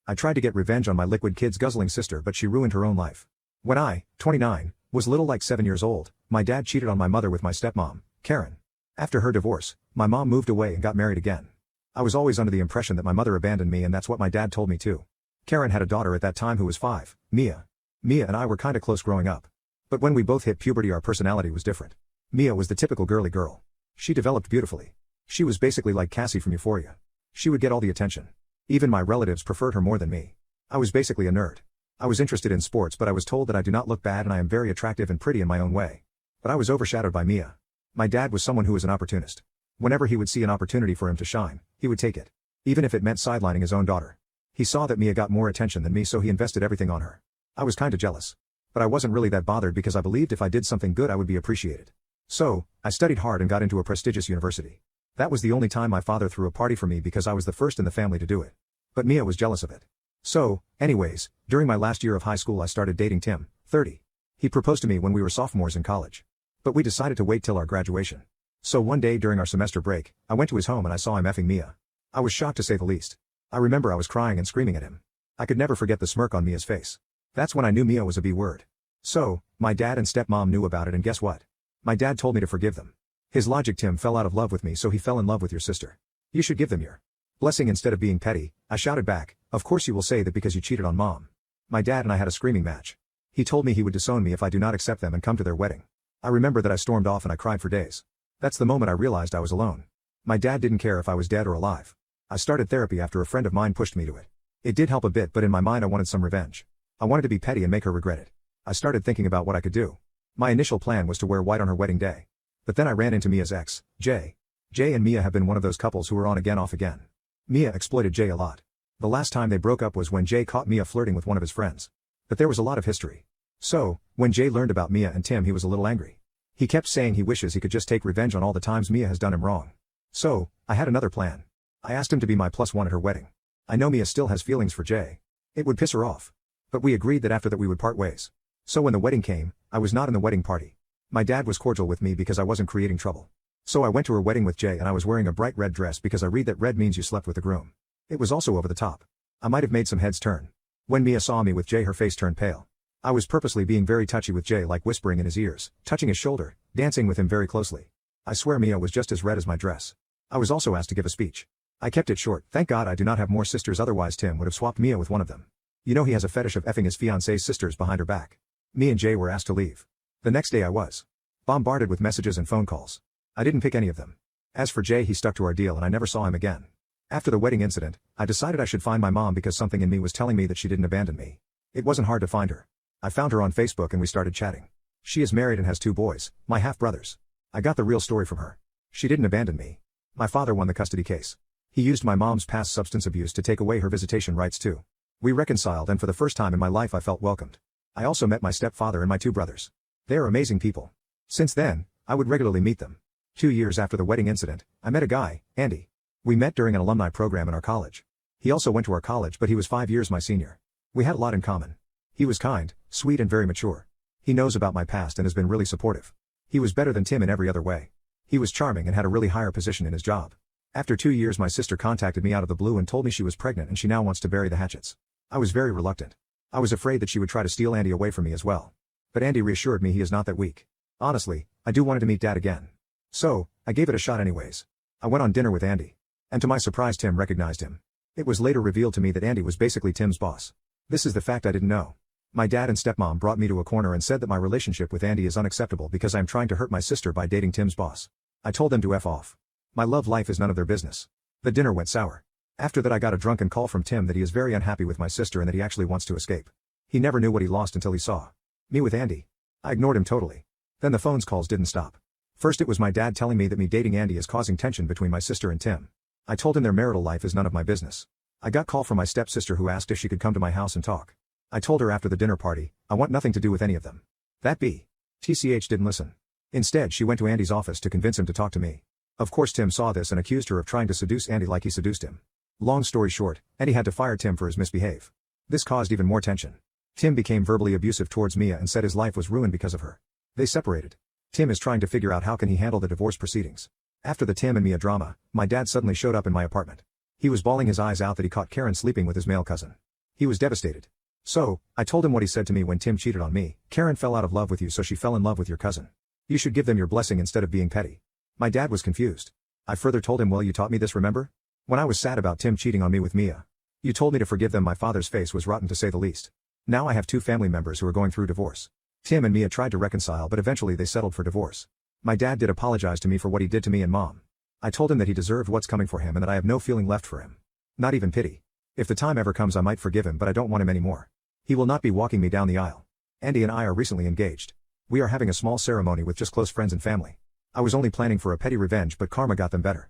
I tried to get revenge on my liquid kid's guzzling sister, but she ruined her own life. When I, 29, was little like 7 years old, my dad cheated on my mother with my stepmom, Karen. After her divorce, my mom moved away and got married again. I was always under the impression that my mother abandoned me, and that's what my dad told me too. Karen had a daughter at that time who was 5, Mia. Mia and I were kinda close growing up. But when we both hit puberty, our personality was different. Mia was the typical girly girl. She developed beautifully. She was basically like Cassie from Euphoria. She would get all the attention. Even my relatives preferred her more than me. I was basically a nerd. I was interested in sports, but I was told that I do not look bad and I am very attractive and pretty in my own way. But I was overshadowed by Mia. My dad was someone who was an opportunist. Whenever he would see an opportunity for him to shine, he would take it. Even if it meant sidelining his own daughter. He saw that Mia got more attention than me, so he invested everything on her. I was kinda jealous. But I wasn't really that bothered because I believed if I did something good I would be appreciated. So, I studied hard and got into a prestigious university. That was the only time my father threw a party for me because I was the first in the family to do it. But Mia was jealous of it. So, anyways, during my last year of high school I started dating Tim, 30. He proposed to me when we were sophomores in college. But we decided to wait till our graduation. So one day during our semester break, I went to his home and I saw him effing Mia. I was shocked to say the least. I remember I was crying and screaming at him. I could never forget the smirk on Mia's face. That's when I knew Mia was a B word. So, my dad and stepmom knew about it, and guess what? My dad told me to forgive them. His logic: Tim fell out of love with me, so he fell in love with your sister. You should give them your blessing instead of being petty. I shouted back, of course you will say that because you cheated on mom. My dad and I had a screaming match. He told me he would disown me if I do not accept them and come to their wedding. I remember that I stormed off and I cried for days. That's the moment I realized I was alone. My dad didn't care if I was dead or alive. I started therapy after a friend of mine pushed me to it. It did help a bit, but in my mind I wanted some revenge. I wanted to be petty and make her regret it. I started thinking about what I could do. My initial plan was to wear white on her wedding day. But then I ran into Mia's ex, Jay. Jay and Mia have been one of those couples who are on again off again. Mia exploited Jay a lot. The last time they broke up was when Jay caught Mia flirting with one of his friends. But there was a lot of history. So, when Jay learned about Mia and Tim, he was a little angry. He kept saying he wishes he could just take revenge on all the times Mia has done him wrong. So, I had another plan. I asked him to be my +1 at her wedding. I know Mia still has feelings for Jay. It would piss her off. But we agreed that after that we would part ways. So when the wedding came, I was not in the wedding party. My dad was cordial with me because I wasn't creating trouble. So I went to her wedding with Jay and I was wearing a bright red dress because I read that red means you slept with the groom. It was also over the top. I might have made some heads turn. When Mia saw me with Jay, her face turned pale. I was purposely being very touchy with Jay, like whispering in his ears, touching his shoulder, dancing with him very closely. I swear Mia was just as red as my dress. I was also asked to give a speech. I kept it short. Thank God I do not have more sisters, otherwise Tim would have swapped Mia with one of them. You know he has a fetish of effing his fiancée's sisters behind her back. Me and Jay were asked to leave. The next day I was bombarded with messages and phone calls. I didn't pick any of them. As for Jay, he stuck to our deal and I never saw him again. After the wedding incident, I decided I should find my mom because something in me was telling me that she didn't abandon me. It wasn't hard to find her. I found her on Facebook and we started chatting. She is married and has 2 boys, my half-brothers. I got the real story from her. She didn't abandon me. My father won the custody case. He used my mom's past substance abuse to take away her visitation rights too. We reconciled and for the first time in my life I felt welcomed. I also met my stepfather and my 2 brothers. They are amazing people. Since then, I would regularly meet them. 2 years after the wedding incident, I met a guy, Andy. We met during an alumni program in our college. He also went to our college, but he was 5 years my senior. We had a lot in common. He was kind, sweet and very mature. He knows about my past and has been really supportive. He was better than Tim in every other way. He was charming and had a really higher position in his job. After 2 years my sister contacted me out of the blue and told me she was pregnant and she now wants to bury the hatchets. I was very reluctant. I was afraid that she would try to steal Andy away from me as well. But Andy reassured me he is not that weak. Honestly, I do wanted to meet Dad again. So, I gave it a shot anyways. I went on dinner with Andy. And to my surprise Tim recognized him. It was later revealed to me that Andy was basically Tim's boss. This is the fact I didn't know. My dad and stepmom brought me to a corner and said that my relationship with Andy is unacceptable because I am trying to hurt my sister by dating Tim's boss. I told them to F off. My love life is none of their business. The dinner went sour. After that I got a drunken call from Tim that he is very unhappy with my sister and that he actually wants to escape. He never knew what he lost until he saw me with Andy. I ignored him totally. Then the phone's calls didn't stop. First it was my dad telling me that me dating Andy is causing tension between my sister and Tim. I told him their marital life is none of my business. I got a call from my stepsister who asked if she could come to my house and talk. I told her after the dinner party, I want nothing to do with any of them. That TCH didn't listen. Instead she went to Andy's office to convince him to talk to me. Of course Tim saw this and accused her of trying to seduce Andy like he seduced him. Long story short, Andy had to fire Tim for his misbehave. This caused even more tension. Tim became verbally abusive towards Mia and said his life was ruined because of her. They separated. Tim is trying to figure out how can he handle the divorce proceedings. After the Tim and Mia drama, my dad suddenly showed up in my apartment. He was bawling his eyes out that he caught Karen sleeping with his male cousin. He was devastated. So, I told him what he said to me when Tim cheated on me. Karen fell out of love with you, so she fell in love with your cousin. You should give them your blessing instead of being petty. My dad was confused. I further told him, well, you taught me this, remember? When I was sad about Tim cheating on me with Mia. You told me to forgive them. My father's face was rotten, to say the least. Now I have two family members who are going through divorce. Tim and Mia tried to reconcile, but eventually they settled for divorce. My dad did apologize to me for what he did to me and Mom. I told him that he deserved what's coming for him and that I have no feeling left for him. Not even pity. If the time ever comes, I might forgive him, but I don't want him anymore. He will not be walking me down the aisle. Andy and I are recently engaged. We are having a small ceremony with just close friends and family. I was only planning for a petty revenge, but karma got them better.